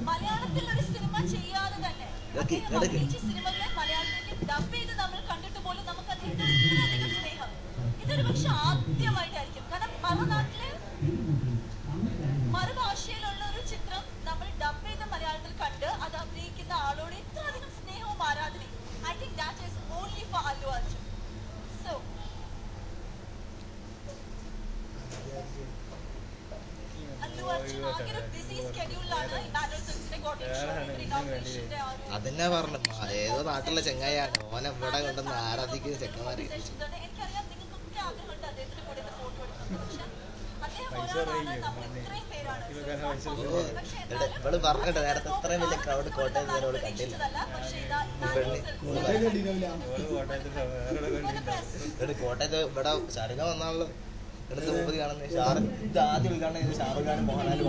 മലയാളത്തിൽ ഒരു സിനിമ ചെയ്യാതെ തന്നെ സിനിമകളെ മലയാളത്തിലേക്ക് ഡബ് ചെയ്ത് നമ്മൾ കണ്ടിട്ട് പോലും നമുക്ക് അതിനോട് ഇത്രയധികം സ്നേഹം ഇതൊരു പക്ഷെ ആദ്യമായിട്ടായിരിക്കും. കാരണം മറുനാട്ടില് മറുഭാഷയിലുള്ള ഒരു ചിത്രം നമ്മൾ ഡബ് ചെയ്ത് മലയാളത്തിൽ കണ്ട് അത് അഭിനയിക്കുന്ന ആളോട് ഇത്രയധികം സ്നേഹവും ആരാധനയും. I think that is only for Allu Arjun. So Allu Arjun ആകെ ഒരു ബിസി സ്കെഡ്യൂളിലാണ് ഇമാനുവൽ സിൽക്സിന്റെ കോട്ടയം അതെന്നെ പറഞ്ഞു ഏതോ നാട്ടിലെ ചെങ്ങായാണ് ഓനെ ഇവിടെ കൊണ്ടുവന്ന് ആരാധിക്കുന്ന ചെക്കന്മാര്. എനിക്കറിയാം നിങ്ങൾക്കൊക്കെ ആഗ്രഹമുണ്ട് അദ്ദേഹത്തിന്റെ കൂടെ ഫോട്ടോ എടുക്കുന്നത്. പക്ഷെ അദ്ദേഹം ഒരാളാണ്, നമ്മൾ ഇത്രയും പേരാണ്. ഇവള് പറഞ്ഞിട്ട് നേരത്തെ ഇത്രയും വലിയ ക്രൗഡ് കോട്ടയത്ത് കണ്ടില്ല. കോട്ടയത്ത് ഇവിടെ ശാരുഖ വന്നാണല്ലോ എടുത്ത് മുമ്പ് കാണുന്നത്. ഇത് ആദ്യം ഉദ്ഘാടനം ചെയ്ത് ഷാറുഖ് ഖാനും മോഹൻലാലും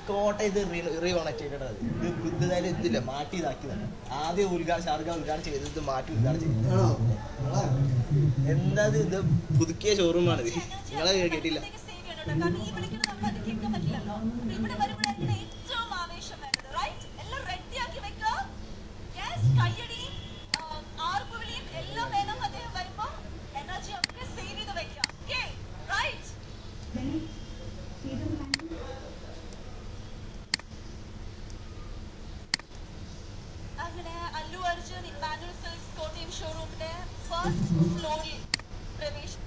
കോട്ടയത്ത് റീകണക്ട് ചെയ്തിട്ടത്. ഇത് ഇതില്ല മാറ്റി ഇതാക്കിയതാണ്. ആദ്യം ഷാറുഖ് ഖാൻ ഉദ്ഘാടനം ചെയ്തത് മാറ്റി ഉദ്ഘാടനം ചെയ്തത്. എന്താ ഇത് പുതുക്കിയ ഷോറൂമാണിത്. നിങ്ങളെ കേട്ടില്ല. അങ്ങനെ അല്ലു അർജുൻ ഇമാനുവൽ സിൽക്സ് കോട്ടയം ഷോറൂമിന്റെ ഫസ്റ്റ് ഫ്ലോറിൽ പ്രവേശിച്ചു.